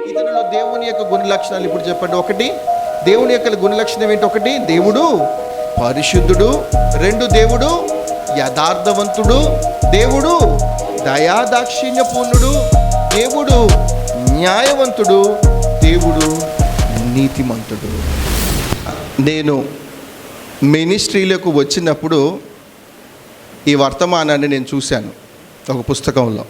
ఇతనిలో దేవుని యొక్క గుణ లక్షణాలు ఇప్పుడు చెప్పండి. ఒకటి, దేవుని యొక్క గుణ లక్షణం ఏంటి? ఒకటి, దేవుడు పరిశుద్ధుడు. రెండు, దేవుడు యథార్థవంతుడు. దేవుడు దయాదాక్షిణ్యపూర్ణుడు. దేవుడు న్యాయవంతుడు. దేవుడు నీతిమంతుడు. నేను మినిస్ట్రీలకు వచ్చినప్పుడు ఈ వర్తమానాన్ని నేను చూశాను ఒక పుస్తకంలో.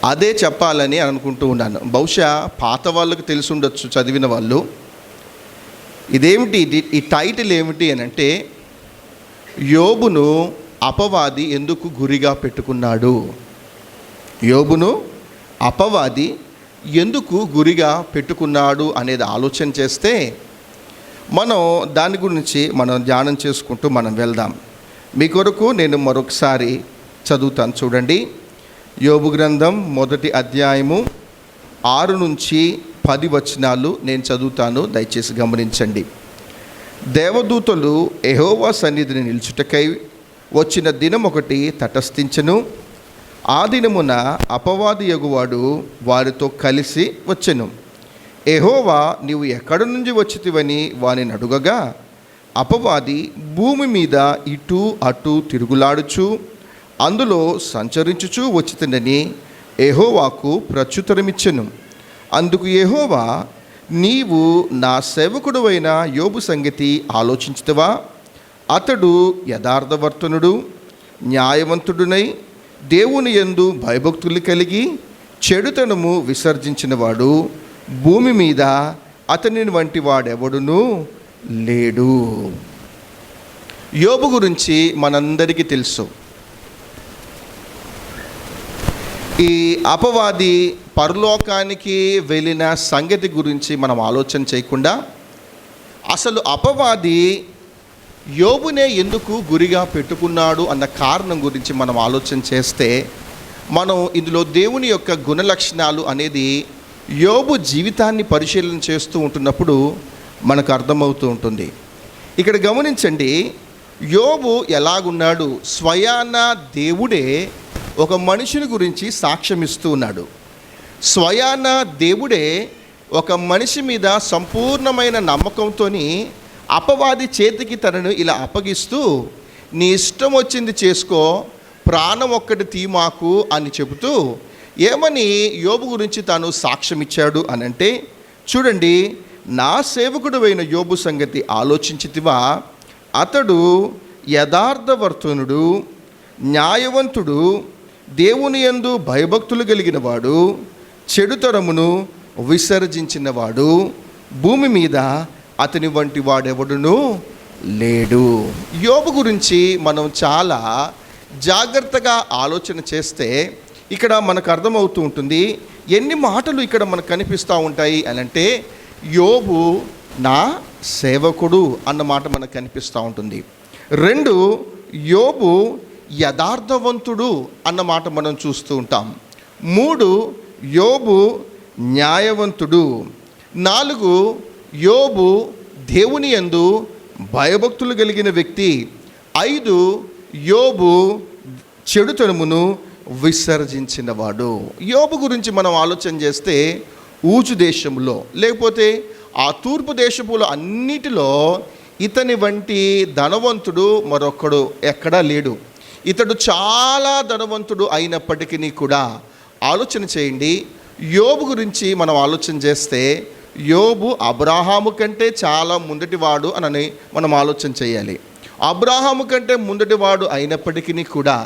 అదే చెప్పాలని అనుకుంటూ ఉన్నాను. బహుశా పాత వాళ్ళకు తెలిసి ఉండొచ్చు, చదివిన వాళ్ళు. ఇదేమిటి, ఈ టైటిల్ ఏమిటి అని అంటే, యోబును అపవాది ఎందుకు గురిగా పెట్టుకున్నాడు. యోబును అపవాది ఎందుకు గురిగా పెట్టుకున్నాడు అనేది ఆలోచన చేస్తే మనం దాని గురించి మనం ధ్యానం చేసుకుంటూ మనం వెళ్దాం. మీ కొరకు నేను మరొకసారి చదువుతాను, చూడండి. యోబు గ్రంథం 1వ అధ్యాయము 6 నుంచి 10 వచనాలు నేను చదువుతాను, దయచేసి గమనించండి. దేవదూతలు యెహోవా సన్నిధిని నిలుచుటకై వచ్చిన దినం ఒకటి తటస్థించెను. ఆ దినమున అపవాది యగువాడు వారితో కలిసి వచ్చెను. యెహోవా, నీవు ఎక్కడి నుంచి వచ్చితివని వానిని అడుగగా, అపవాది భూమి మీద ఇటు అటు తిరుగులాడుచు అందులో సంచరించుచూ వచ్చితినని యెహోవాకు ప్రత్యుత్తరమిచ్చెను. అందుకు యెహోవా, నీవు నా సేవకుడవైన యోబు సంగతి ఆలోచించుతవా? అతడు యథార్థవర్తనుడు, న్యాయవంతుడునై దేవుని యందు భయభక్తులు కలిగి చెడుతనము విసర్జించినవాడు. భూమి మీద అతని వంటి వాడెవడునూ లేడు. యోబు గురించి మనందరికీ తెలుసు. ఈ అపవాది పరలోకానికి వెళ్ళిన సంగతి గురించి మనం ఆలోచన చేయకుండా, అసలు అపవాది యోబునే ఎందుకు గురిగా పెట్టుకున్నాడు అన్న కారణం గురించి మనం ఆలోచన చేస్తే, మనం ఇందులో దేవుని యొక్క గుణ లక్షణాలు అనేది యోబు జీవితాన్ని పరిశీలన చేస్తూ ఉంటున్నప్పుడు మనకు అర్థమవుతూ ఉంటుంది. ఇక్కడ గమనించండి, యోబు ఎలాగున్నాడు. స్వయాన దేవుడే ఒక మనిషిని గురించి సాక్ష్యం ఇస్తూ ఉన్నాడు. స్వయాన దేవుడే ఒక మనిషి మీద సంపూర్ణమైన నమ్మకంతో అపవాది చేతికి తనను ఇలా అప్పగిస్తూ, నీ ఇష్టం వచ్చింది చేసుకో, ప్రాణం ఒక్కటి తీమాకు అని చెబుతూ ఏమని యోబు గురించి తాను సాక్ష్యం ఇచ్చాడు అనంటే, చూడండి, నా సేవకుడైన యోబు సంగతి ఆలోచించితివా? అతడు యథార్థవర్తనుడు, న్యాయవంతుడు, దేవుని యందు భయభక్తులు కలిగిన వాడు, చెడుతరమును విసర్జించినవాడు. భూమి మీద అతని వంటి వాడెవడునూ లేడు. యోబు గురించి మనం చాలా జాగ్రత్తగా ఆలోచన చేస్తే ఇక్కడ మనకు అర్థమవుతూ ఉంటుంది. ఎన్ని మాటలు ఇక్కడ మనకు కనిపిస్తూ ఉంటాయి అని అంటే, యోబు నా సేవకుడు అన్న మాట మనకు కనిపిస్తూ ఉంటుంది. రెండు, యోబు యథార్థవంతుడు అన్న మాట మనం చూస్తూ ఉంటాం. మూడు, యోబు న్యాయవంతుడు. నాలుగు, యోబు దేవుని యందు భయభక్తులు కలిగిన వ్యక్తి. ఐదు, యోబు చెడుతనమును విసర్జించినవాడు. యోబు గురించి మనం ఆలోచన చేస్తే, ఊజు దేశంలో లేకపోతే ఆ తూర్పు దేశపులో అన్నిటిలో ఇతని వంటి ధనవంతుడు మరొకడు ఎక్కడా లేడు. ఇతడు చాలా ధనవంతుడు అయినప్పటికీ కూడా ఆలోచన చేయండి, యోబు గురించి మనం ఆలోచన చేస్తే, యోబు అబ్రాహాము కంటే చాలా ముందటివాడు అని మనం ఆలోచన చేయాలి. అబ్రాహాము కంటే ముందటివాడు అయినప్పటికీ కూడా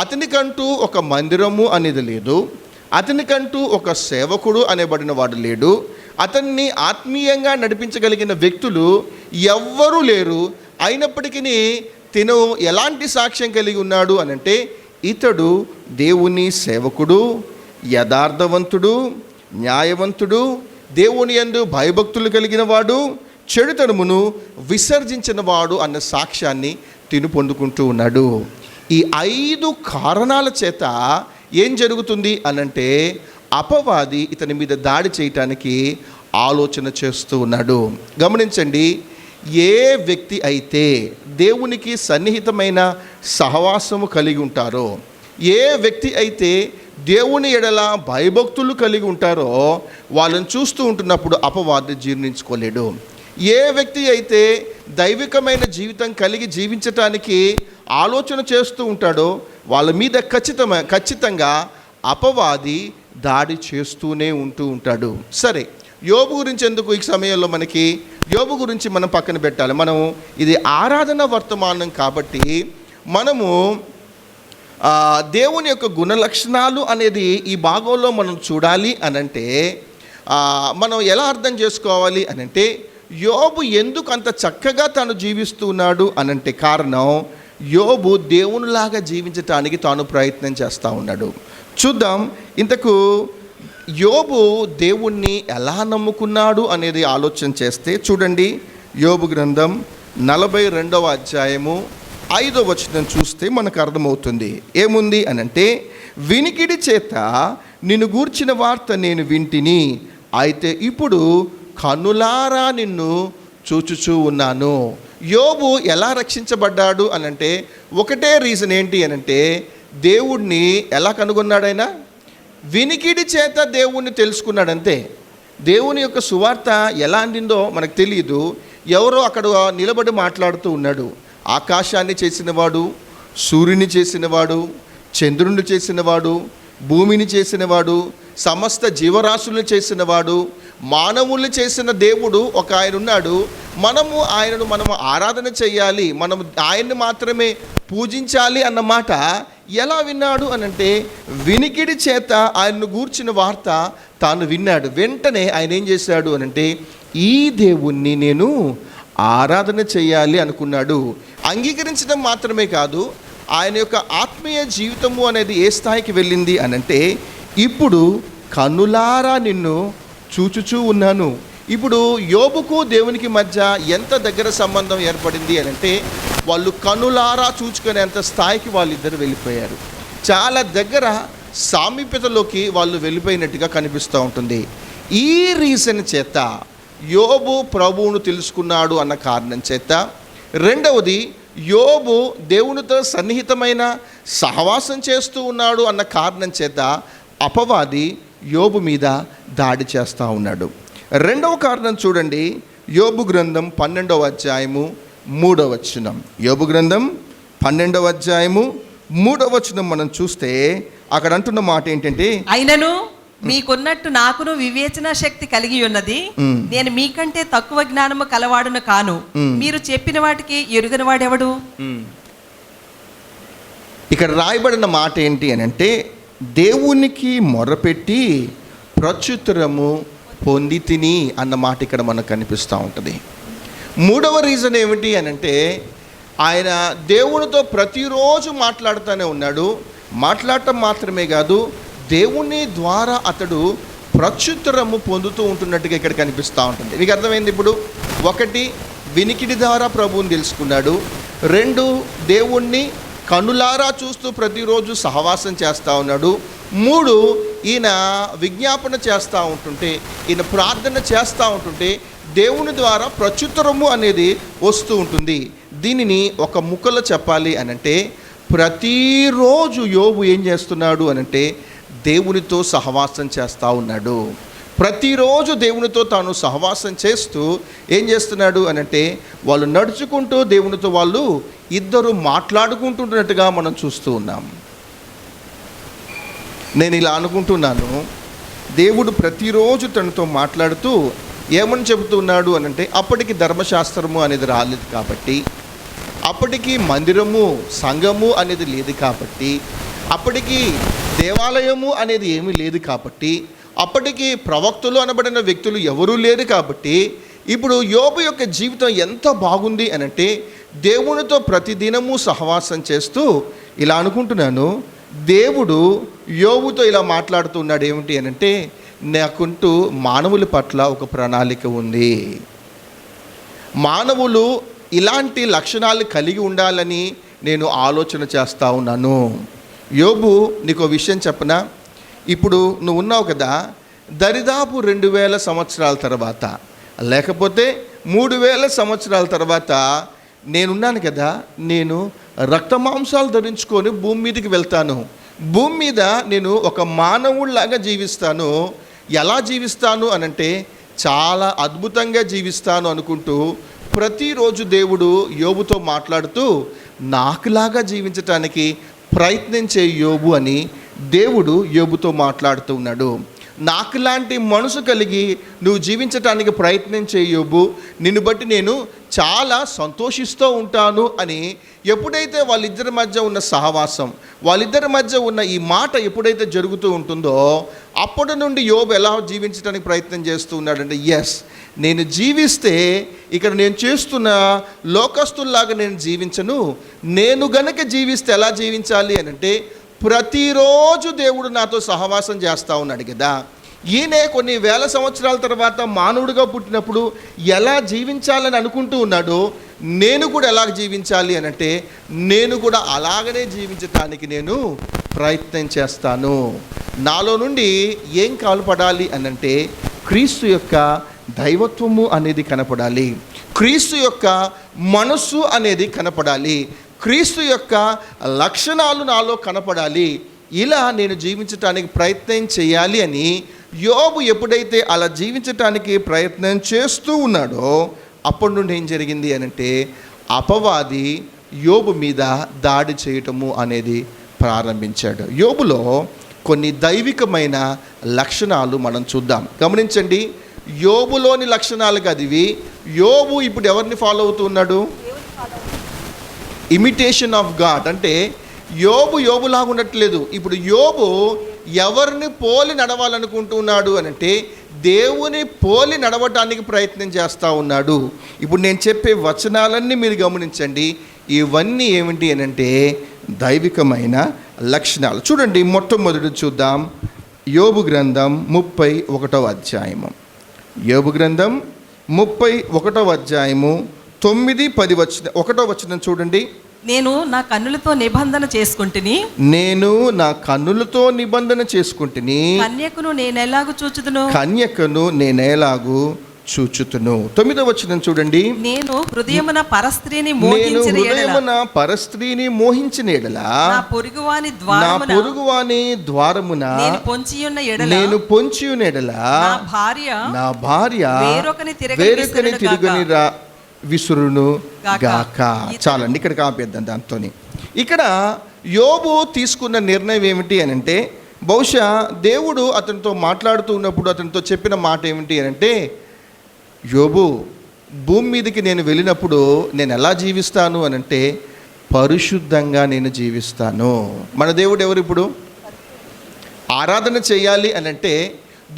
అతనికంటూ ఒక మందిరము అనేది లేదు, అతనికంటూ ఒక సేవకుడు అనేబడిన వాడు లేడు, అతన్ని ఆత్మీయంగా నడిపించగలిగిన వ్యక్తులు ఎవ్వరూ లేరు. అయినప్పటికీ తిను ఎలాంటి సాక్ష్యం కలిగి ఉన్నాడు అనంటే, ఇతడు దేవుని సేవకుడు, యథార్థవంతుడు, న్యాయవంతుడు, దేవుని యందు భయభక్తులు కలిగిన వాడు, చెడుతనమును విసర్జించిన వాడు అన్న సాక్ష్యాన్ని తిను పొందుకుంటూ ఉన్నాడు. ఈ 5 కారణాల చేత ఏం జరుగుతుంది అనంటే, అపవాది ఇతని మీద దాడి చేయటానికి ఆలోచన చేస్తూ ఉన్నాడు. గమనించండి, ఏ వ్యక్తి అయితే దేవునికి సన్నిహితమైన సహవాసము కలిగి ఉంటారో, ఏ వ్యక్తి అయితే దేవుని ఎడల భయభక్తులు కలిగి ఉంటారో వాళ్ళని చూస్తూ ఉంటున్నప్పుడు అపవాది జీర్ణించుకోలేడు. ఏ వ్యక్తి అయితే దైవికమైన జీవితం కలిగి జీవించటానికి ఆలోచన చేస్తూ ఉంటాడో వాళ్ళ మీద ఖచ్చితంగా అపవాది దాడి చేస్తూనే ఉంటాడు. సరే, యోబు గురించి ఎందుకు ఈ సమయంలో మనకి యోబు గురించి మనం పక్కన పెట్టాలి. మనం ఇది ఆరాధన వర్తమానం కాబట్టి మనము దేవుని యొక్క గుణలక్షణాలు అనేది ఈ భాగంలో మనం చూడాలి అనంటే మనం ఎలా అర్థం చేసుకోవాలి అనంటే యోబు ఎందుకు అంత చక్కగా తాను జీవిస్తున్నాడు అనంటే కారణం యోబు దేవునిలాగా జీవించటానికి తాను ప్రయత్నం చేస్తూ ఉన్నాడు. చూద్దాం ఇంతకు యోబు దేవుణ్ణి ఎలా నమ్ముకున్నాడు అనేది ఆలోచన చేస్తే చూడండి, యోబు గ్రంథం 42వ అధ్యాయము 5వ వచనం చూస్తే మనకు అర్థమవుతుంది. ఏముంది అనంటే, వినికిడి చేత నిన్ను గూర్చిన వార్త నేను వింటిని, అయితే ఇప్పుడు కన్నులారా నిన్ను చూచుచూ ఉన్నాను. యోబు ఎలా రక్షించబడ్డాడు అనంటే ఒకటే రీజన్ ఏంటి అనంటే దేవుణ్ణి ఎలా కనుగొన్నాడైనా వినికిడి చేత దేవుణ్ణి తెలుసుకున్నాడంతే. దేవుని యొక్క సువార్త ఎలా అందిందో మనకు తెలియదు. ఎవరో అక్కడ నిలబడి మాట్లాడుతూ ఉన్నాడు. ఆకాశాన్ని చేసినవాడు, సూర్యుని చేసినవాడు, చంద్రుని చేసినవాడు, భూమిని చేసినవాడు, సమస్త జీవరాశులను చేసినవాడు, మానవుల్ని చేసిన దేవుడు ఒక ఆయన ఉన్నాడు. మనము ఆరాధన చేయాలి, మనము ఆయన్ని మాత్రమే పూజించాలి అన్నమాట ఎలా విన్నాడు అనంటే వినికిడి చేత ఆయన్ను గూర్చిన వార్త తాను విన్నాడు. వెంటనే ఆయన ఏం చేశాడు అనంటే ఈ దేవుణ్ణి నేను ఆరాధన చేయాలి అనుకున్నాడు. అంగీకరించడం మాత్రమే కాదు, ఆయన యొక్క ఆత్మీయ జీవితము అనేది ఏ స్థాయికి వెళ్ళింది అనంటే ఇప్పుడు కన్నులారా నిన్ను చూచుచూ ఉన్నాను. ఇప్పుడు యోబుకు దేవునికి మధ్య ఎంత దగ్గర సంబంధం ఏర్పడింది అనంటే వాళ్ళు కన్నులారా చూచుకునేంత స్థాయికి వాళ్ళిద్దరు వెళ్ళిపోయారు. చాలా దగ్గర సామీప్యతలోకి వాళ్ళు వెళ్ళిపోయినట్టుగా కనిపిస్తూ ఉంటుంది. ఈ రీజన్ చేత యోబు ప్రభువును తెలుసుకున్నాడు అన్న కారణం చేత, రెండవది యోబు దేవునితో సన్నిహితమైన సహవాసం చేస్తూ ఉన్నాడు అన్న కారణం చేత అపవాది యోబు మీద దాడి చేస్తూ ఉన్నాడు. రెండవ కారణం చూడండి, యోబు గ్రంథం 12వ అధ్యాయము 3వ వచనం. యోబు గ్రంథం 12వ అధ్యాయము 3వ వచనం మనం చూస్తే అక్కడ అంటున్న మాట ఏంటంటే, అయినను మీకున్నట్టు నాకును వివేచన శక్తి కలిగి ఉన్నది, నేను మీకంటే తక్కువ జ్ఞానము కలవాడును కాను, మీరు చెప్పిన వాటికి ఎరుగని వాడెవడు. ఇక్కడ రాయబడిన మాట ఏంటి అని అంటే దేవునికి మొరపెట్టి ప్రత్యుత్తరము పొంది తిని అన్న మాట ఇక్కడ మనకు కనిపిస్తూ ఉంటుంది. మూడవ రీజన్ ఏమిటి అని అంటే ఆయన దేవునితో ప్రతిరోజు మాట్లాడుతూనే ఉన్నాడు. మాట్లాడటం మాత్రమే కాదు, దేవుని ద్వారా అతడు ప్రత్యుత్తరము పొందుతూ ఉంటున్నట్టుగా ఇక్కడ కనిపిస్తూ ఉంటుంది. మీకు అర్థమైంది ఇప్పుడు? ఒకటి, వినికిడి ద్వారా ప్రభువుని తెలుసుకున్నాడు. రెండు, దేవుణ్ణి కన్నులారా చూస్తూ ప్రతిరోజు సహవాసం చేస్తూ ఉన్నాడు. మూడు, ఈయన విజ్ఞాపన చేస్తూ ఉంటుంటే, ఈయన ప్రార్థన చేస్తూ ఉంటుంటే దేవుని ద్వారా ప్రత్యుత్తరము అనేది వస్తూ ఉంటుంది. దీనిని ఒక ముక్కలో చెప్పాలి అనంటే ప్రతిరోజు యోబు ఏం చేస్తున్నాడు అనంటే దేవునితో సహవాసం చేస్తూ ఉన్నాడు. ప్రతిరోజు దేవునితో తాను సహవాసం చేస్తూ ఏం చేస్తున్నాడు అనంటే వాళ్ళు నడుచుకుంటూ దేవునితో వాళ్ళు ఇద్దరు మాట్లాడుకుంటున్నట్టుగా మనం చూస్తూ ఉన్నాం. నేను ఇలా అనుకుంటున్నాను, దేవుడు ప్రతిరోజు తనతో మాట్లాడుతూ ఏమని చెబుతున్నాడు అనంటే అప్పటికి ధర్మశాస్త్రము అనేది రాలేదు కాబట్టి, అప్పటికి మందిరము సంఘము అనేది లేదు కాబట్టి, అప్పటికి దేవాలయము అనేది ఏమీ లేదు కాబట్టి, అప్పటికి ప్రవక్తలు అనబడిన వ్యక్తులు ఎవరూ లేరు కాబట్టి, ఇప్పుడు యోబు యొక్క జీవితం ఎంత బాగుంది అనంటే దేవునితో ప్రతిదినము సహవాసం చేస్తూ ఇలా అనుకుంటున్నాను, దేవుడు యోబుతో ఇలా మాట్లాడుతున్నాడు ఏమిటి అనంటే నాకుంటూ మానవుల పట్ల ఒక ప్రణాళిక ఉంది, మానవులు ఇలాంటి లక్షణాలు కలిగి ఉండాలని నేను ఆలోచన చేస్తూ ఉన్నాను. యోబు, నీకు విషయం చెప్పనా, ఇప్పుడు నువ్వు ఉన్నావు కదా, దరిదాపు 2000 సంవత్సరాల తర్వాత లేకపోతే 3000 సంవత్సరాల తర్వాత నేనున్నాను కదా, నేను రక్తమాంసాలు ధరించుకొని భూమి మీదకి వెళ్తాను. భూమి మీద నేను ఒక మానవుడిలాగా జీవిస్తాను. ఎలా జీవిస్తాను అనంటే చాలా అద్భుతంగా జీవిస్తాను అనుకుంటూ ప్రతిరోజు దేవుడు యోబుతో మాట్లాడుతూ నాకులాగా జీవించటానికి ప్రయత్నం చేయి యోబు అని దేవుడు యోబుతో మాట్లాడుతూ ఉన్నాడు. నాకులాంటి మనసు కలిగి నువ్వు జీవించటానికి ప్రయత్నం చేయి యోబు, నిన్ను బట్టి నేను చాలా సంతోషిస్తూ ఉంటాను అని ఎప్పుడైతే వాళ్ళిద్దరి మధ్య ఉన్న సహవాసం, వాళ్ళిద్దరి మధ్య ఉన్న ఈ మాట ఎప్పుడైతే జరుగుతూ ఉంటుందో అప్పటి నుండి యోబు ఎలా జీవించడానికి ప్రయత్నం చేస్తూ ఉన్నాడంటే, ఎస్, నేను జీవిస్తే ఇక్కడ నేను చేస్తున్న లోకస్తుల్లాగా నేను జీవించను. నేను గనక జీవిస్తే ఎలా జీవించాలి అని అంటే ప్రతిరోజు దేవుడు నాతో సహవాసం చేస్తూ ఉన్నాడు కదా. ఈయనే కొన్ని వేల సంవత్సరాల తర్వాత మానవుడిగా పుట్టినప్పుడు ఎలా జీవించాలని అనుకుంటూ ఉన్నాడో నేను కూడా ఎలా జీవించాలి అని అంటే నేను కూడా అలాగనే జీవించటానికి నేను ప్రయత్నం చేస్తాను. నాలో నుండి ఏం కాలుపడాలి అని అంటే క్రీస్తు యొక్క దైవత్వము అనేది కనపడాలి, క్రీస్తు యొక్క మనస్సు అనేది కనపడాలి, క్రీస్తు యొక్క లక్షణాలు నాలో కనపడాలి. ఇలా నేను జీవించటానికి ప్రయత్నం చేయాలి అని యోబు ఎప్పుడైతే అలా జీవించటానికి ప్రయత్నం చేస్తూ ఉన్నాడో అప్పటి నుండి ఏం జరిగింది అనంటే అపవాది యోబు మీద దాడి చేయటము అనేది ప్రారంభించాడు. యోబులో కొన్ని దైవికమైన లక్షణాలు మనం చూద్దాం. గమనించండి, యోబులోని లక్షణాలు కాదు ఇవి. యోబు ఇప్పుడు ఎవరిని ఫాలో అవుతూ ఉన్నాడు? Imitation of God. అంటే యోబులాగా ఉండట్లేదు. ఇప్పుడు యోబు ఎవరిని పోలి నడవాలనుకుంటున్నాడు అనంటే దేవుని పోలి నడవటానికి ప్రయత్నం చేస్తూ ఉన్నాడు. ఇప్పుడు నేను చెప్పే వచనాలన్నీ మీరు గమనించండి. ఇవన్నీ ఏమిటి అనంటే దైవికమైన లక్షణాలు. చూడండి, మొట్టమొదటి చూద్దాం. యోబు గ్రంథం 31వ అధ్యాయము. యోబు గ్రంథం 31వ అధ్యాయము 9-10 వచనం. 1వ వచనం చూడండి. నేను నా కన్నులతో నిబంధన చేసుకుంటుని, నేను నా కన్నులతో నిబంధన చేసుకుంటుని, కన్యకను నేనెలాగు చూచుదును, కన్యకను నేనేలాగు చూచుతును. 9వ వచనం చూడండి. నేను హృదయమున పరస్త్రీని మోహించిన ఎడల నా పొరుగువాని ద్వారమున నేను పొంచియున్న ఎడల నా భార్య వేరొకని తిరగని విసురును గాక. చాలండి, ఇక్కడ కాపేద్దాం దాంతో. ఇక్కడ యోబు తీసుకున్న నిర్ణయం ఏమిటి అని అంటే బహుశా దేవుడు అతనితో మాట్లాడుతూ ఉన్నప్పుడు అతనితో చెప్పిన మాట ఏమిటి అని అంటే, యోబు, భూమి మీదకి నేను వెళ్ళినప్పుడు నేను ఎలా జీవిస్తాను అని అంటే పరిశుద్ధంగా నేను జీవిస్తాను. మన దేవుడు ఎవరు? ఇప్పుడు ఆరాధన చేయాలి అని అంటే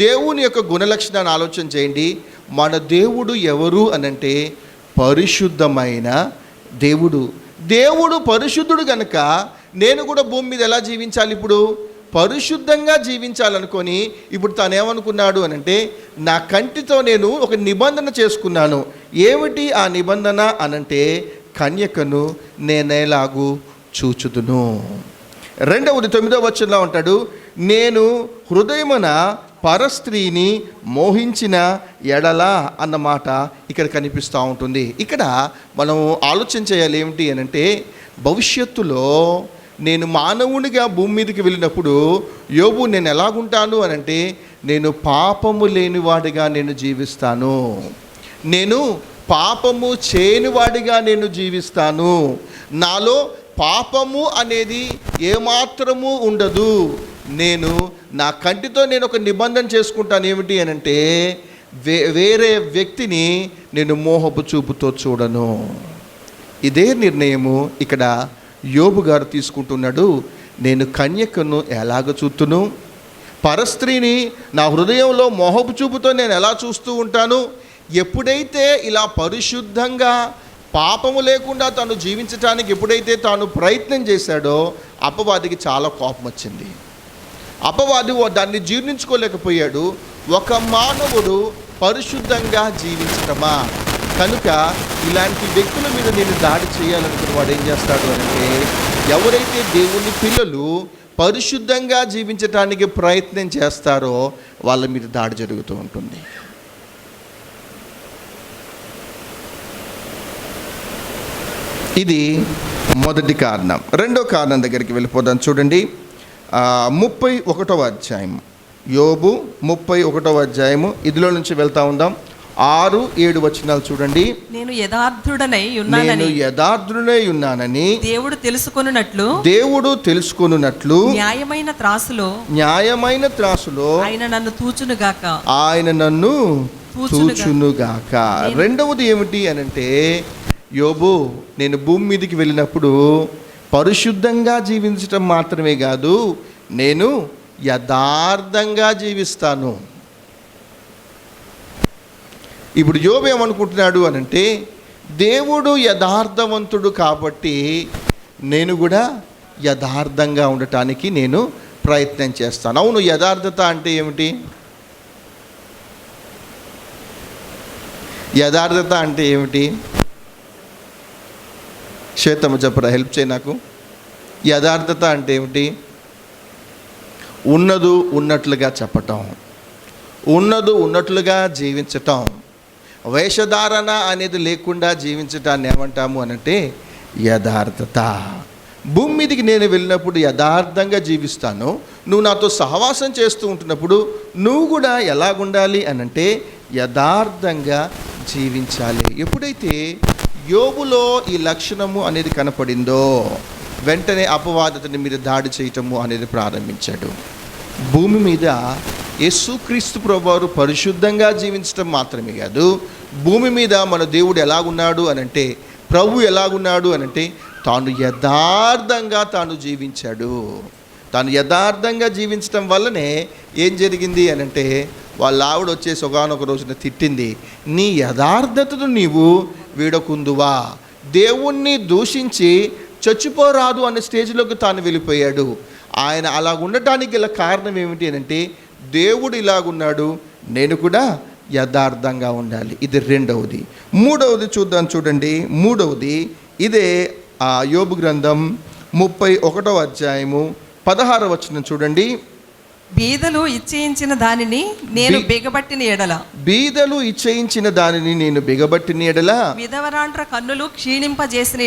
దేవుని యొక్క గుణలక్షణాన్ని ఆలోచన చేయండి. మన దేవుడు ఎవరు అని అంటే పరిశుద్ధమైన దేవుడు. దేవుడు పరిశుద్ధుడు గనుక నేను కూడా భూమి మీద ఎలా జీవించాలి? ఇప్పుడు పరిశుద్ధంగా జీవించాలనుకొని ఇప్పుడు తాను ఏమనుకున్నాడు అని అంటే నా కంటితో నేను ఒక నిబంధన చేసుకున్నాను. ఏమిటి ఆ నిబంధన అనంటే కన్యకను నేనేలాగు చూచుదును. 9వ వచనంలో ఉంటాడు, నేను హృదయమున పరస్త్రీని మోహించిన ఎడల అన్నమాట ఇక్కడ కనిపిస్తూ ఉంటుంది. ఇక్కడ మనం ఆలోచన చేయాలి ఏమిటి అని అంటే భవిష్యత్తులో నేను మానవునిగా భూమి మీదకి వెళ్ళినప్పుడు యోబు నేను ఎలాగుంటాను అని అంటే నేను పాపము లేనివాడిగా నేను జీవిస్తాను, నేను పాపము చేయనివాడిగా నేను జీవిస్తాను, నాలో పాపము అనేది ఏమాత్రము ఉండదు. నేను నా కంటితో నేను ఒక నిబంధన చేసుకుంటాను. ఏమిటి అని అంటే వేరే వ్యక్తిని నేను మోహపు చూపుతో చూడను. ఇదే నిర్ణయము ఇక్కడ యోబు గారు తీసుకుంటున్నాడు. నేను కన్యకను ఎలాగ చూస్తును, పరస్త్రీని నా హృదయంలో మోహపు చూపుతో నేను ఎలా చూస్తూ ఉంటాను. ఎప్పుడైతే ఇలా పరిశుద్ధంగా పాపము లేకుండా తాను జీవించడానికి ఎప్పుడైతే తాను ప్రయత్నం చేశాడో అపవాదికి చాలా కోపం వచ్చింది. అపవాది దాన్ని జీర్ణించుకోలేకపోయాడు. ఒక మానవుడు పరిశుద్ధంగా జీవించటమా, కనుక ఇలాంటి వ్యక్తుల మీద నేను దాడి చేయాలనుకున్న వాడు ఏం చేస్తాడు అంటే ఎవరైతే దేవుని పిల్లలు పరిశుద్ధంగా జీవించటానికి ప్రయత్నం చేస్తారో వాళ్ళ మీద దాడి జరుగుతూ ఉంటుంది. ఇది మొదటి కారణం. రెండో కారణం దగ్గరికి వెళ్ళిపోదాం. చూడండి, 31వ అధ్యాయం, యోబు 31వ అధ్యాయము, ఇదిలో నుంచి వెళ్తా ఉందాం. 6-7 వచనాలు చూడండి. నేను యథార్థుడనై ఉన్నానని దేవుడు తెలుసుకొనున్నట్లు న్యాయమైన త్రాసులో ఆయన నన్ను తూచునుగాక. రెండవది ఏమిటి అనంటే, యోబు, నేను భూమి మీదకి వెళ్ళినప్పుడు పరిశుద్ధంగా జీవించటం మాత్రమే కాదు, నేను యథార్థంగా జీవిస్తాను. ఇప్పుడు యోబు ఏమనుకుంటున్నాడు అనంటే, దేవుడు యథార్థవంతుడు కాబట్టి నేను కూడా యథార్థంగా ఉండటానికి నేను ప్రయత్నం చేస్తాను. అవును, యథార్థత అంటే ఏమిటి? యథార్థత అంటే ఏమిటి? శ్వేతమ్మ చెప్పరా, హెల్ప్ చేయి నాకు. యథార్థత అంటే ఏమిటి? ఉన్నట్లుగా చెప్పటం, ఉన్నట్లుగా జీవించటం, వేషధారణ అనేది లేకుండా జీవించటాన్ని ఏమంటాము అనంటే యథార్థత. భూమి మీదకి నేను వెళ్ళినప్పుడు యథార్థంగా జీవిస్తాను. నువ్వు నాతో సహవాసం చేస్తూ ఉంటున్నప్పుడు నువ్వు కూడా ఎలాగుండాలి అనంటే యథార్థంగా జీవించాలి. ఎప్పుడైతే యోబులో ఈ లక్షణము అనేది కనపడిందో వెంటనే అపవాదతని మీద దాడి చేయటము అనేది ప్రారంభించాడు. భూమి మీద యేసుక్రీస్తు ప్రభువారు పరిశుద్ధంగా జీవించటం మాత్రమే కాదు, భూమి మీద మన దేవుడు ఎలాగున్నాడు అనంటే, ప్రభు ఎలాగున్నాడు అనంటే, తాను యథార్థంగా జీవించాడు. తాను యథార్థంగా జీవించటం వల్లనే ఏం జరిగింది అనంటే, వాళ్ళ ఆవిడ వచ్చేసి ఒకానొక రోజున తిట్టింది, నీ యథార్థతను నీవు వీడకుందువా, దేవుణ్ణి దూషించి చచ్చిపోరాదు అనే స్టేజ్లోకి తాను వెళ్ళిపోయాడు. ఆయన అలా ఉండటానికి గల కారణం ఏమిటి అనంటే, దేవుడు ఇలాగున్నాడు, నేను కూడా యథార్థంగా ఉండాలి. ఇది రెండవది. మూడవది చూడండి. మూడవది ఇదే యోబు గ్రంథం 31వ అధ్యాయము 16వ వచనం చూడండి. బీదలు ఇచ్చేయించిన దానిని నేను బిగబట్టిన ఎడల విధవరాండ్ల కన్నులు క్షీణింపజేసిన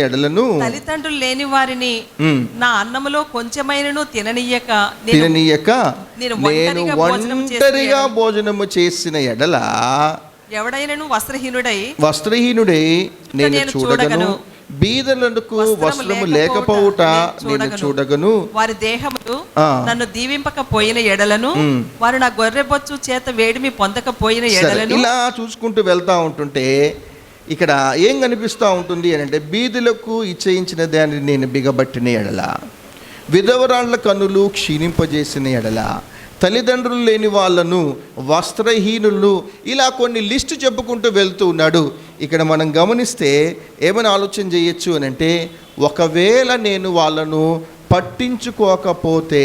ఎడలను తల్లిదండ్రులు లేని వారిని నా అన్నములో కొంచెమైనను తిననీయక నేను ఒంటరిగా భోజనము చేసిన ఎడల ఎవడైనను వస్త్రహీనుడై నేను చూడగను, బీదలకు వస్త్రము లేకపోవుట నేను చూడగను, వారి దేహములు నన్ను దీవింపకపోయిన ఎడలను, వారు నా గొర్రెబొచ్చు చేత వేడిమి పొందకపోయిన ఎడలను. ఇలా చూసుకుంటూ వెళ్తా ఉంటుంటే ఇక్కడ ఏం కనిపిస్తూ ఉంటుంది అని అంటే, బీదలకు ఇచ్చేయించిన దాన్ని నేను బిగబట్టిన ఎడల, విధవరాండ్ల కన్నులు క్షీణింపజేసిన ఎడల, తల్లిదండ్రులు లేని వాళ్ళను, వస్త్రహీనులు, ఇలా కొన్ని లిస్టు చెప్పుకుంటూ వెళ్తూ ఉన్నాడు. ఇక్కడ మనం గమనిస్తే ఏమైనా ఆలోచన చేయొచ్చు అని అంటే, ఒకవేళ నేను వాళ్ళను పట్టించుకోకపోతే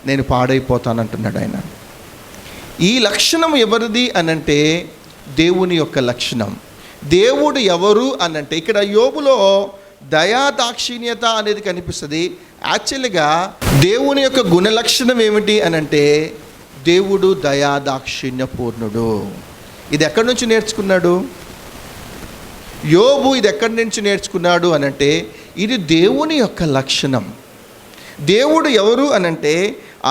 నేను పాడైపోతానంటున్నాడు ఆయన. ఈ లక్షణం ఎవరిది అనంటే దేవుని యొక్క లక్షణం. దేవుడు ఎవరు అనంటే ఇక్కడ యోబులో దయాదాక్షిణ్యత అనేది కనిపిస్తుంది. యాక్చువల్గా దేవుని యొక్క గుణలక్షణం ఏమిటి అనంటే దేవుడు దయాదాక్షిణ్య పూర్ణుడు. ఇది ఎక్కడి నుంచి నేర్చుకున్నాడు యోబు? ఇది ఎక్కడి నుంచి నేర్చుకున్నాడు అనంటే ఇది దేవుని యొక్క లక్షణం. దేవుడు ఎవరు అనంటే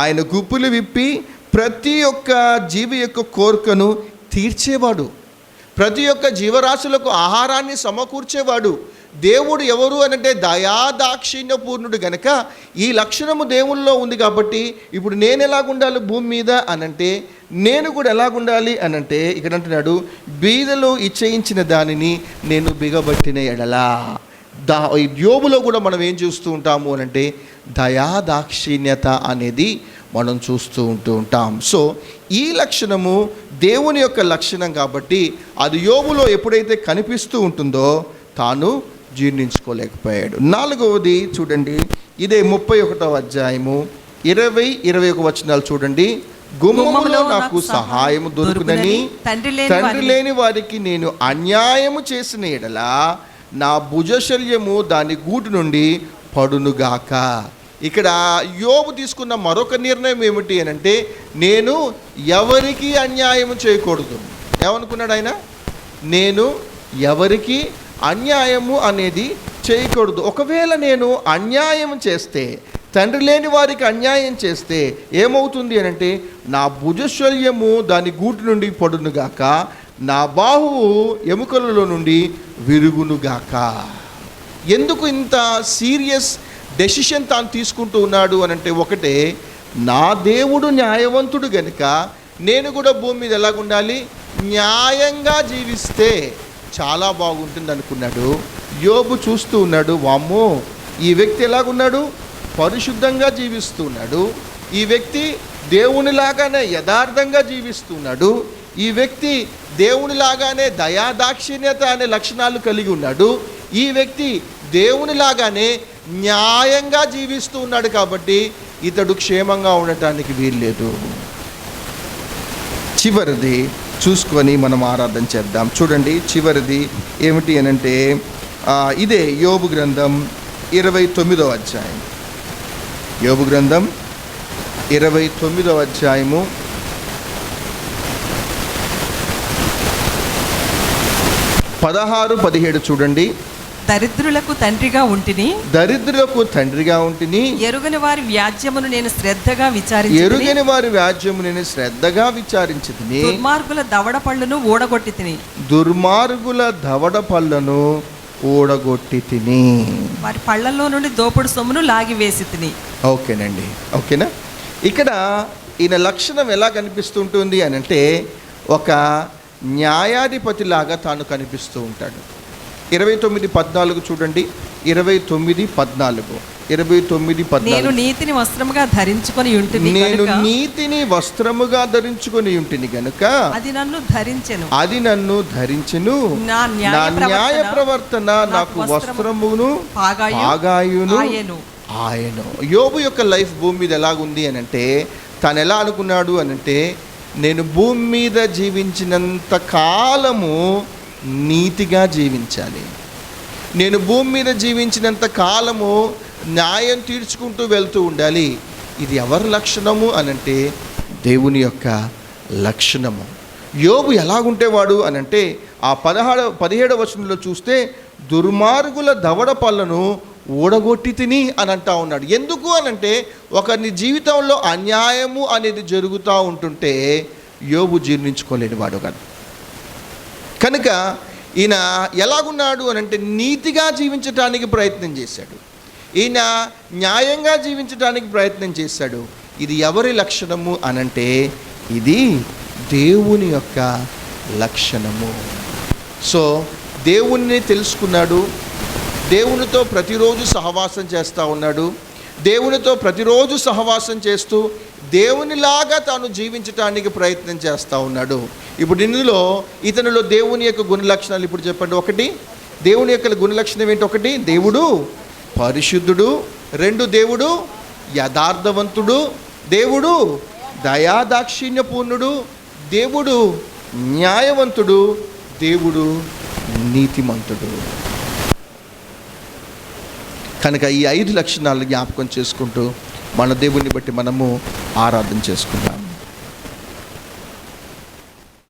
ఆయన గుప్పులు విప్పి ప్రతి ఒక్క జీవి యొక్క కోరికను తీర్చేవాడు, ప్రతి ఒక్క జీవరాశులకు ఆహారాన్ని సమకూర్చేవాడు. దేవుడు ఎవరు అనంటే దయాదాక్షిణ్య పూర్ణుడు గనక ఈ లక్షణము దేవుల్లో ఉంది. కాబట్టి ఇప్పుడు నేను ఎలాగుండాలి భూమి మీద అనంటే, నేను కూడా ఎలాగుండాలి అనంటే ఇక్కడ అంటున్నాడు, బీదలు ఇచ్చేయించిన దానిని నేను బిగబట్టిన ఎడలా. యోబులో కూడా మనం ఏం చూస్తూ ఉంటాము అనంటే దయాదాక్షిణ్యత అనేది మనం చూస్తూ ఉంటాం. సో ఈ లక్షణము దేవుని యొక్క లక్షణం కాబట్టి అది యోబులో ఎప్పుడైతే కనిపిస్తూ ఉంటుందో తాను జీర్ణించుకోలేకపోయాడు. నాలుగవది చూడండి, ఇదే 31వ అధ్యాయము 20-21 వచనాలు చూడండి. గుమ్మములో నాకు సహాయము దొరుకునని తండ్రి లేని వారికి నేను అన్యాయము చేసిన ఎడల నా భుజశల్యము దాని గూటు నుండి పడునుగాక. ఇక్కడ యోబు తీసుకున్న మరొక నిర్ణయం ఏమిటి అని అంటే, నేను ఎవరికి అన్యాయం చేయకూడదు. ఏమనుకున్నాడు ఆయన? నేను ఎవరికి అన్యాయము అనేది చేయకూడదు. ఒకవేళ నేను అన్యాయం చేస్తే, తండ్రి లేని వారికి అన్యాయం చేస్తే ఏమవుతుంది అని అంటే, నా భుజశల్యము దాని గూటి నుండి పడునుగాక, నా బాహువు ఎముకలలో నుండి విరుగునుగాక. ఎందుకు ఇంత సీరియస్ డెసిషన్ తాను తీసుకుంటూ ఉన్నాడు అని అంటే, ఒకటే, నా దేవుడు న్యాయవంతుడు గనుక నేను కూడా భూమి మీద ఎలాగుండాలి, న్యాయంగా జీవిస్తే చాలా బాగుంటుంది అనుకున్నాడు. యోబు చూస్తూ ఉన్నాడు, వామ్మో ఈ వ్యక్తి ఎలాగున్నాడు, పరిశుద్ధంగా జీవిస్తున్నాడు, ఈ వ్యక్తి దేవునిలాగానే యథార్థంగా జీవిస్తున్నాడు, ఈ వ్యక్తి దేవునిలాగానే దయాదాక్షిణ్యత అనే లక్షణాలు కలిగి ఉన్నాడు, ఈ వ్యక్తి దేవునిలాగానే న్యాయంగా జీవిస్తూ ఉన్నాడు, కాబట్టి ఇతడు క్షేమంగా ఉండటానికి వీల్లేదు. చివరిది చూసుకొని మనం ఆరాధన చేద్దాం. చూడండి, చివరిది ఏమిటి అనంటే, ఇదే యోబు గ్రంథం 29వ అధ్యాయం. యోబు గ్రంథం 29వ అధ్యాయము 16-17 చూడండి. దరిద్రులకు తండ్రిగా ఉంటిని, దరిద్రులకు తండ్రిగా ఉంటిని, ఎరుగని వారి వ్యాజ్యమును నేను శ్రద్ధగా ఎరుగని వారి వ్యాజ్యము నేను శ్రద్ధగా విచారించితిని, దుర్మార్గుల దవడ పళ్ళను ఊడగొట్టి తిని, దుర్మార్గుల దవడ పళ్ళను ఊడగొట్టి తిని, వారి పళ్ళల్లో నుండి దోపుడు సొమ్మును లాగివేసి తిని. ఓకేనండి, ఓకేనా. ఇక్కడ ఈయన లక్షణం ఎలా కనిపిస్తుంటుంది అని అంటే, ఒక న్యాయాధిపతిలాగా తాను కనిపిస్తూ ఉంటాడు. 29:14 చూడండి. 29:14 నేను నీతిని వస్త్రముగా ధరించుకొని ఉంటిని, నేను నీతిని వస్త్రముగా ధరించుకొని ఉంటిని గనుక అది నన్ను ధరించెను, నా న్యాయ ప్రవర్తన నాకు వస్త్రమును పాగాయును ఆయను. యోబు యొక్క లైఫ్ భూమి మీద ఎలాగుంది అని అంటే, తను ఎలా అనుకున్నాడు అని అంటే, నేను భూమి మీద జీవించినంత కాలము నీతిగా జీవించాలి, నేను భూమి మీద జీవించినంత కాలము న్యాయం తీర్చుకుంటూ వెళ్తూ ఉండాలి. ఇది ఎవరి లక్షణము అనంటే, దేవుని యొక్క లక్షణము. యోబు ఎలాగుంటేవాడు అనంటే, ఆ 17వ వచనంలో చూస్తే, దుర్మార్గుల దవడ పళ్ళను ఊడగొట్టి తిని అని అంటా ఉన్నాడు. ఎందుకు అనంటే, ఒకరి జీవితంలో అన్యాయము అనేది జరుగుతూ ఉంటుంటే యోబు జీర్ణించుకోలేనివాడు కాదు. కనుక ఈయన ఎలాగున్నాడు అనంటే, నీతిగా జీవించటానికి ప్రయత్నం చేశాడు, ఈయన న్యాయంగా జీవించటానికి ప్రయత్నం చేశాడు. ఇది ఎవరి లక్షణము అనంటే, ఇది దేవుని యొక్క లక్షణము. సో దేవుణ్ణి తెలుసుకున్నాడు, దేవునితో ప్రతిరోజు సహవాసం చేస్తూ ఉన్నాడు, దేవునితో ప్రతిరోజు సహవాసం చేస్తూ దేవునిలాగా తాను జీవించటానికి ప్రయత్నం చేస్తూ ఉన్నాడు. ఇప్పుడు ఇతనిలో దేవుని యొక్క గుణ లక్షణాలు ఇప్పుడు చెప్పండి. ఒకటి, దేవుని యొక్క గుణ లక్షణం ఏంటి? ఒకటి, దేవుడు పరిశుద్ధుడు. 2, దేవుడు యథార్థవంతుడు. దేవుడు దయాదాక్షిణ్యపూర్ణుడు. దేవుడు న్యాయవంతుడు. దేవుడు నీతిమంతుడు. కనుక ఈ 5 లక్షణాలు జ్ఞాపకం చేసుకుంటూ మన దేవుని బట్టి మనము ఆరాధన చేసుకుందాం.